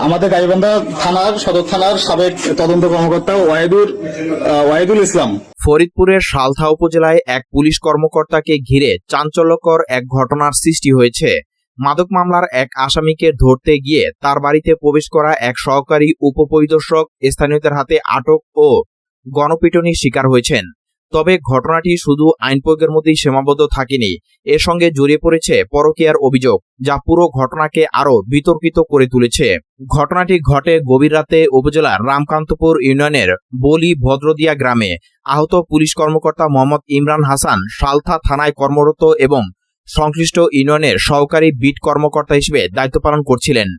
আমাদের গাইবান্ধা থানার সদর থানার সাবেক তদন্ত কর্মকর্তা ওয়াহিদুল ইসলাম। ফরিদপুরের সালথা উপজেলায় এক পুলিশ কর্মকর্তাকে ঘিরে চাঞ্চল্যকর এক ঘটনার সৃষ্টি হয়েছে। মাদক মামলার এক আসামিকে ধরতে গিয়ে তার বাড়িতে প্রবেশ করা এক সহকারী উপপরিদর্শক স্থানীয়দের হাতে আটক ও গণপিটুনির শিকার হয়েছেন। তবে ঘটনাটি শুধু আইন প্রয়োগের মধ্যেই সীমাবদ্ধ থাকেনি, এর সঙ্গে জড়িয়ে পড়েছে পরকীয়ার অভিযোগ, যা পুরো ঘটনাকে আরো বিতর্কিত করে তুলেছে। ঘটনাটি ঘটে গভীর রাতে উপজেলার রামকান্তপুর ইউনিয়নের বলি ভদ্রদিয়া গ্রামে। আহত পুলিশ কর্মকর্তা মোহাম্মদ ইমরান হাসান সালথা থানায় কর্মরত এবং সংশ্লিষ্ট ইউনিয়নের সহকারী বিট কর্মকর্তা হিসেবে দায়িত্ব পালন করছিলেন।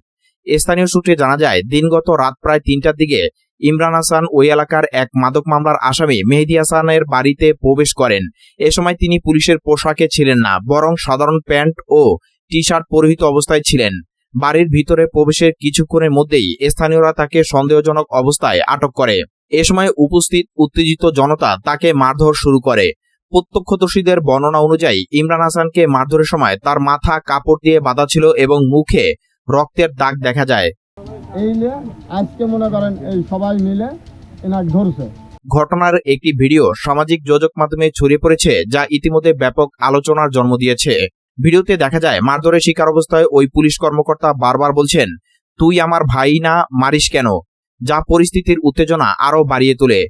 স্থানীয় সূত্রে জানা যায়, দিনগত রাত প্রায় 3টার দিকে ইমরান হাসান ওই এলাকার এক মাদক মামলার আসামি মেহেদী হাসানের বাড়িতে প্রবেশ করেন। এ সময় তিনি পুলিশের পোশাকে ছিলেন না, বরং সাধারণ প্যান্ট ও টি শার্ট পরিহিত অবস্থায় ছিলেন। বাড়ির ভিতরে প্রবেশের কিছুক্ষণের মধ্যেই স্থানীয়রা তাকে সন্দেহজনক অবস্থায় আটক করে। এ সময় উপস্থিত উত্তেজিত জনতা তাকে মারধর শুরু করে। প্রত্যক্ষদর্শীদের বর্ণনা অনুযায়ী ইমরান হাসানকে মারধরের সময় তার মাথা কাপড় দিয়ে বাঁধা ছিল এবং মুখে রক্তের দাগ দেখা যায়। আজকে মনে করেন এই সবাই মিলে এনাকে ধরছে। ঘটনার একটি ভিডিও সামাজিক যোগাযোগ মাধ্যমে ছড়িয়ে পড়েছে, যা ইতিমধ্যে ব্যাপক আলোচনার জন্ম দিয়েছে। ভিডিওতে দেখা যায়, মারধরের শিকার অবস্থায় ওই পুলিশ কর্মকর্তা বারবার বলছেন, তুই আমার ভাই না, মারিস কেন, যা পরিস্থিতির উত্তেজনা আরো বাড়িয়ে তোলে।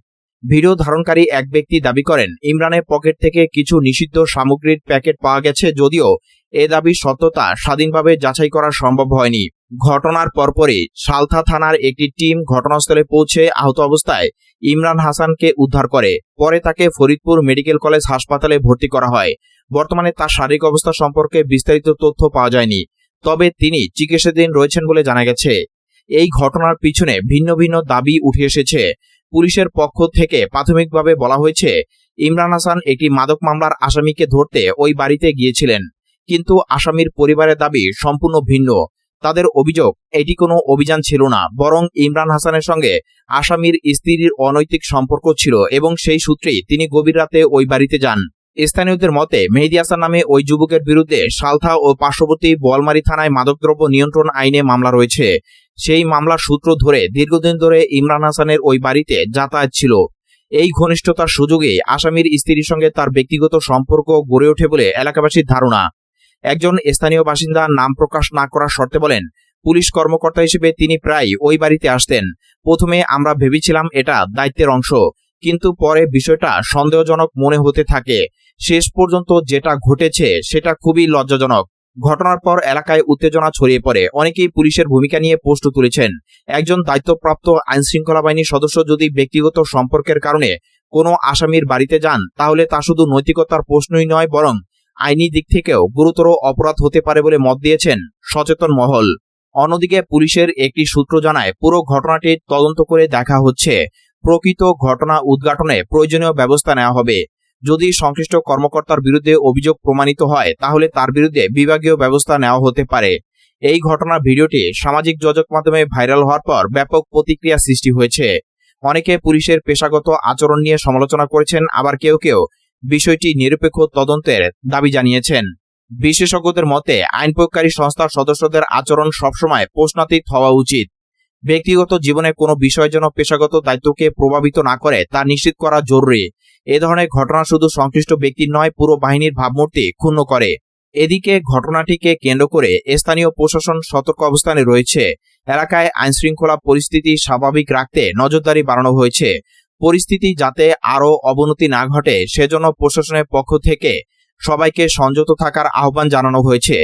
ভিডিও ধারণকারী এক ব্যক্তি দাবি করেন, ইমরানের পকেট থেকে কিছু নিষিদ্ধ সামগ্রীর প্যাকেট পাওয়া গেছে, যদিও এ দাবির সত্যতা স্বাধীনভাবে যাচাই করা সম্ভব হয়নি। ঘটনার পরপরই সালথা থানার একটি টিম ঘটনাস্থলে পৌঁছে আহত অবস্থায় ইমরান হাসানকে উদ্ধার করে। পরে তাকে ফরিদপুর মেডিকেল কলেজ হাসপাতালে ভর্তি করা হয়। বর্তমানে তার শারীরিক অবস্থা সম্পর্কে বিস্তারিত তথ্য পাওয়া যায়নি, তবে তিনি চিকিৎসাধীন রয়েছেন বলে জানা গেছে। এই ঘটনার পিছনে ভিন্ন ভিন্ন দাবি উঠে এসেছে। পুলিশের পক্ষ থেকে প্রাথমিকভাবে বলা হয়েছে, ইমরান হাসান একটি মাদক মামলার আসামিকে ধরতে ওই বাড়িতে গিয়েছিলেন, কিন্তু আসামির পরিবারের দাবি সম্পূর্ণ ভিন্ন। তাদের অভিযোগ, এটি কোনো অভিযান ছিল না, বরং ইমরান হাসানের সঙ্গে আসামির স্ত্রীর অনৈতিক সম্পর্ক ছিল এবং সেই সূত্রেই তিনি গভীর রাতে ওই বাড়িতে যান। স্থানীয়দের মতে, মেহেদী হাসান নামে ওই যুবকের বিরুদ্ধে সালথা ও পার্শ্ববর্তী বোয়ালমারী থানায় মাদকদ্রব্য নিয়ন্ত্রণ আইনে মামলা রয়েছে। সেই মামলার সূত্র ধরে দীর্ঘদিন ধরে ইমরান হাসানের ওই বাড়িতে যাতায়াত ছিল। এই ঘনিষ্ঠতার সুযোগে আসামির স্ত্রীর সঙ্গে তার ব্যক্তিগত সম্পর্ক গড়ে ওঠে বলে এলাকাবাসীর ধারণা। একজন স্থানীয় বাসিন্দা নাম প্রকাশ না করার শর্তে বলেন, পুলিশ কর্মকর্তা হিসেবে তিনি প্রায় ওই বাড়িতে আসতেন। প্রথমে আমরা ভেবেছিলাম এটা দায়িত্বের অংশ, কিন্তু পরে বিষয়টা সন্দেহজনক মনে হতে থাকে। শেষ পর্যন্ত যেটা ঘটেছে সেটা খুবই লজ্জাজনক। ঘটনার পর এলাকায় উত্তেজনা ছড়িয়ে পড়ে। অনেকেই পুলিশের ভূমিকা নিয়ে প্রশ্ন তুলেছেন। একজন দায়িত্বপ্রাপ্ত আইনশৃঙ্খলা বাহিনীর সদস্য যদি ব্যক্তিগত সম্পর্কের কারণে কোনো আসামির বাড়িতে যান, তাহলে তা শুধু নৈতিকতার প্রশ্নই নয়, বরং আইনি দিক থেকেও গুরুতর অপরাধ হতে পারে বলে মত দিয়েছেন সচেতন মহল। অন্যদিকে পুলিশের একটি সূত্র জানায়, পুরো ঘটনাটির তদন্ত করে দেখা হচ্ছে। প্রকৃত ঘটনা উদ্ঘাটনে প্রয়োজনীয় ব্যবস্থা নেওয়া হবে। যদি সংশ্লিষ্ট কর্মকর্তার বিরুদ্ধে অভিযোগ প্রমাণিত হয়, তাহলে তার বিরুদ্ধে বিভাগীয় ব্যবস্থা নেওয়া হতে পারে। এই ঘটনার ভিডিওটি সামাজিক যোগাযোগ মাধ্যমে ভাইরাল হওয়ার পর ব্যাপক প্রতিক্রিয়া সৃষ্টি হয়েছে। অনেকে পুলিশের পেশাগত আচরণ নিয়ে সমালোচনা করেছেন, আবার কেউ কেউ বিষয়টি নিরপেক্ষ তদন্তের দাবি জানিয়েছেন। বিশেষজ্ঞদের মতে, আইন প্রয়োগকারী সংস্থার সদস্যদের আচরণ সবসময় প্রশ্নাতীত হওয়া উচিত। ব্যক্তিগত জীবনের কোনো বিষয় যেন পেশাগত দায়িত্বকে প্রভাবিত না করে তা নিশ্চিত করা জরুরি। এ ধরনের ঘটনা শুধু সংশ্লিষ্ট ব্যক্তির নয়, পুরো বাহিনীর ভাবমূর্তি ক্ষুণ্ণ করে। এদিকে ঘটনাটিকে কেন্দ্র করে স্থানীয় প্রশাসন সতর্ক অবস্থানে রয়েছে। এলাকায় আইনশৃঙ্খলা পরিস্থিতি স্বাভাবিক রাখতে নজরদারি বাড়ানো হয়েছে। পরিস্থিতি যাতে আরও অবনতি না ঘটে, সেজন্য প্রশাসনের পক্ষ থেকে সবাইকে সংযত থাকার আহ্বান জানানো হয়েছে।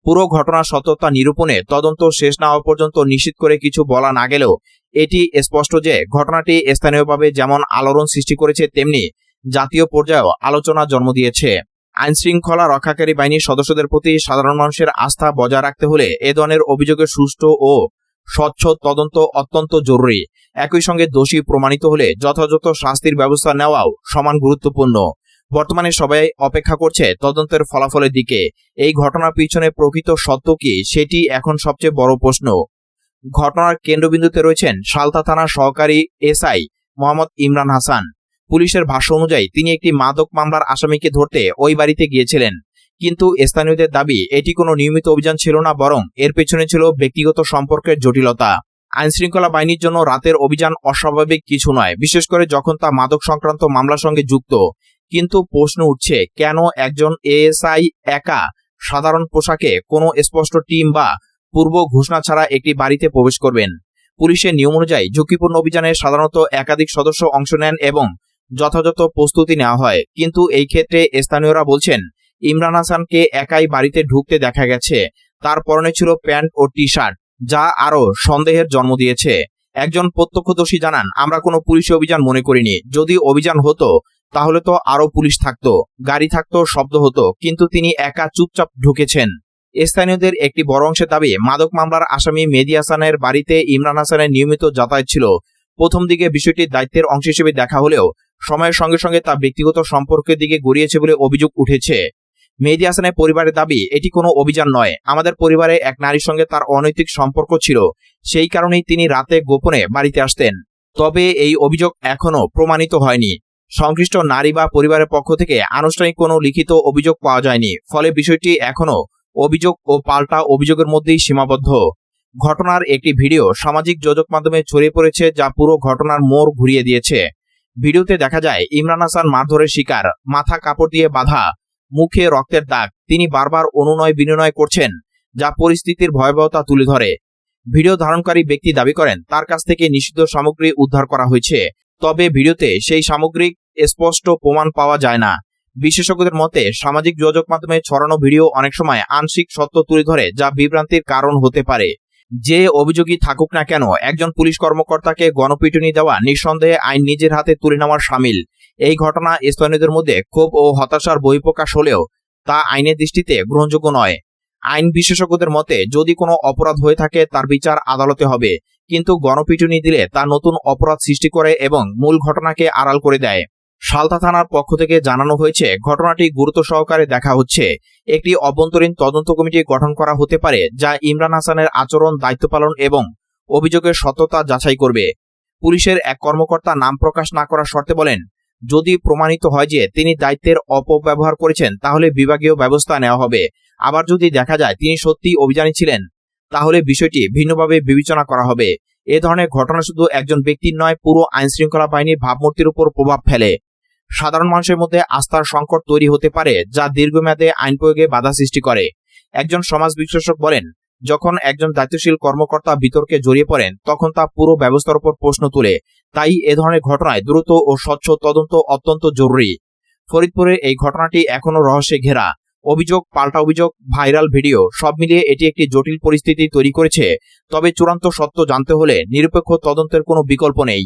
পুরো ঘটনার সত্যতা নিরূপণে তদন্ত শেষ না হওয়া পর্যন্ত নিশ্চিত করে কিছু বলা না গেলেও এটি স্পষ্ট যে ঘটনাটি স্থানীয়ভাবে যেমন আলোড়ন সৃষ্টি করেছে, তেমনি জাতীয় পর্যায়েও আলোচনা জন্ম দিয়েছে। আইনশৃঙ্খলা রক্ষাকারী বাহিনীর সদস্যদের প্রতি সাধারণ মানুষের আস্থা বজায় রাখতে হলে এ ধরনের অভিযোগের সুষ্ঠু ও স্বচ্ছ তদন্ত অত্যন্ত জরুরি। একই সঙ্গে দোষী প্রমাণিত হলে যথাযথ শাস্তির ব্যবস্থা নেওয়াও সমান গুরুত্বপূর্ণ। বর্তমানে সবাই অপেক্ষা করছে তদন্তের ফলাফলের দিকে। এই ঘটনার পিছনে প্রকৃত সত্য কি, সেটি এখন সবচেয়ে বড় প্রশ্ন। ঘটনার কেন্দ্রবিন্দুতে রয়েছেন সালথা থানার সহকারী এসআই মোহাম্মদ ইমরান হাসান। পুলিশের ভাষ্য অনুযায়ী তিনি একটি মাদক মামলার আসামিকে ধরতে ওই বাড়িতে গিয়েছিলেন, কিন্তু স্থানীয়দের দাবি এটি কোনো নিয়মিত অভিযান ছিল না, বরং এর পেছনে ছিল ব্যক্তিগত সম্পর্কের জটিলতা। আইনশৃঙ্খলা বাহিনীর জন্য রাতের অভিযান অস্বাভাবিক কিছু নয়, বিশেষ করে যখন তা মাদক সংক্রান্ত মামলার সঙ্গে যুক্ত। কিন্তু প্রশ্ন উঠছে, কেন একজন এএসআই একা সাধারণ পোশাকে কোনো স্পষ্ট টিম বা পূর্ব ঘোষণা ছাড়া একটি বাড়িতে প্রবেশ করবেন? পুলিশের নিয়ম অনুযায়ী ঝুঁকিপূর্ণ অভিযানে সাধারণত একাধিক সদস্য অংশ নেন এবং যথাযথ প্রস্তুতি নেওয়া হয়। কিন্তু এই ক্ষেত্রে স্থানীয়রা বলছেন, ইমরান হাসানকে একাই বাড়িতে ঢুকতে দেখা গেছে। তার পরনে ছিল প্যান্ট ও টি শার্ট, যা আরও সন্দেহের জন্ম দিয়েছে। একজন প্রত্যক্ষদর্শী জানান, আমরা কোনো পুলিশি অভিযান মনে করিনি। যদি অভিযান হতো তাহলে তো আরো পুলিশ থাকতো, গাড়ি থাকতো, শব্দ হতো, কিন্তু তিনি একা চুপচাপ ঢুকেছেন। স্থানীয়দের একটি বড় অংশের দাবি, মাদক মামলার আসামি মেহেদী হাসানের বাড়িতে ইমরান হাসানের নিয়মিত যাতায়াত ছিল। প্রথম দিকে বিষয়টি দায়িত্বের অংশ হিসেবে দেখা হলেও সময়ের সঙ্গে সঙ্গে তা ব্যক্তিগত সম্পর্কের দিকে গড়িয়েছে বলে অভিযোগ উঠেছে। মেহেদী হাসানের পরিবারের দাবি, এটি কোনো অভিযান নয়, আমাদের পরিবারে এক নারীর সঙ্গে তার অনৈতিক সম্পর্ক ছিল, সেই কারণেই তিনি রাতে গোপনে বাড়িতে আসতেন। তবে এই অভিযোগ এখনো প্রমাণিত হয়নি। সংশ্লিষ্ট নারী বা পরিবারের পক্ষ থেকে আনুষ্ঠানিক কোনো লিখিত অভিযোগ পাওয়া যায়নি, ফলে বিষয়টি এখনো অভিযোগ ও পাল্টা অভিযোগের মধ্যেই সীমাবদ্ধ। ঘটনার একটি ভিডিও সামাজিক যোগাযোগ মাধ্যমে ছড়িয়ে পড়েছে, যা পুরো ঘটনার মোড় ঘুরিয়ে দিয়েছে। ভিডিওতে দেখা যায় ইমরান হাসান মারধরের শিকার, মাথা কাপড় দিয়ে বাঁধা, মুখে রক্তের দাগ। তিনি বারবার অনুনয় বিনয় করছেন, যা পরিস্থিতির ভয়াবহতা তুলে ধরে। ভিডিও ধারণকারী ব্যক্তি দাবি করেন তার কাছ থেকে নিষিদ্ধ সামগ্রী উদ্ধার করা হয়েছে, তবে ভিডিওতে সেই সামগ্রিক স্পষ্ট প্রমাণ পাওয়া যায় না। বিশেষজ্ঞদের মতে, সামাজিক যোগাযোগ মাধ্যমে ছড়ানো ভিডিও অনেক সময় আংশিক সত্য তুলে ধরে, যা বিভ্রান্তির কারণ হতে পারে। যে অভিযোগই থাকুক না কেন, একজন পুলিশ কর্মকর্তাকে গণপিটুনি দেওয়া নিঃসন্দেহে আইন নিজের হাতে তুলে নেওয়ার শামিল। এই ঘটনা স্থানীয়দের মধ্যে ক্ষোভ ও হতাশার বহিঃপ্রকাশ হলেও তা আইনের দৃষ্টিতে গ্রহণযোগ্য নয়। আইন বিশেষজ্ঞদের মতে, যদি কোনো অপরাধ হয়ে থাকে তার বিচার আদালতে হবে, কিন্তু গণপিটুনি দিলে তা নতুন অপরাধ সৃষ্টি করে এবং মূল ঘটনাকে আড়াল করে দেয়। সালথা থানার পক্ষ থেকে জানানো হয়েছে, ঘটনাটি গুরুত্ব সহকারে দেখা হচ্ছে। একটি অভ্যন্তরীণ তদন্ত কমিটি গঠন করা হতে পারে, যা ইমরান হাসানের আচরণ, দায়িত্ব পালন এবং অভিযোগের সত্যতা যাচাই করবে। পুলিশের এক কর্মকর্তা নাম প্রকাশ না করার শর্তে বলেন, যদি প্রমাণিত হয় যে তিনি দায়িত্বের অপব্যবহার করেছেন, তাহলে বিভাগীয় ব্যবস্থা নেওয়া হবে। আবার যদি দেখা যায় তিনি সত্যিই অভিযানী ছিলেন, তাহলে বিষয়টি ভিন্নভাবে বিবেচনা করা হবে। এ ধরনের ঘটনা শুধু একজন ব্যক্তির নয়, পুরো আইনশৃঙ্খলা বাহিনীর ভাবমূর্তির উপর প্রভাব ফেলে। সাধারণ মানুষের মধ্যে আস্থার সংকট তৈরি হতে পারে, যা দীর্ঘমেয়াদে আইন প্রয়োগে বাধা সৃষ্টি করে। একজন সমাজ বিশ্লেষক বলেন, যখন একজন দায়িত্বশীল কর্মকর্তা বিতর্কে জড়িয়ে পড়েন, তখন তা পুরো ব্যবস্থার উপর প্রশ্ন তোলে। তাই এ ধরনের ঘটনায় দ্রুত ও স্বচ্ছ তদন্ত অত্যন্ত জরুরি। ফরিদপুরের এই ঘটনাটি এখনো রহস্যে ঘেরা। অভিযোগ, পাল্টা অভিযোগ, ভাইরাল ভিডিও, সব মিলিয়ে এটি একটি জটিল পরিস্থিতি তৈরি করেছে। তবে চূড়ান্ত সত্য জানতে হলে নিরপেক্ষ তদন্তের কোনো বিকল্প নেই।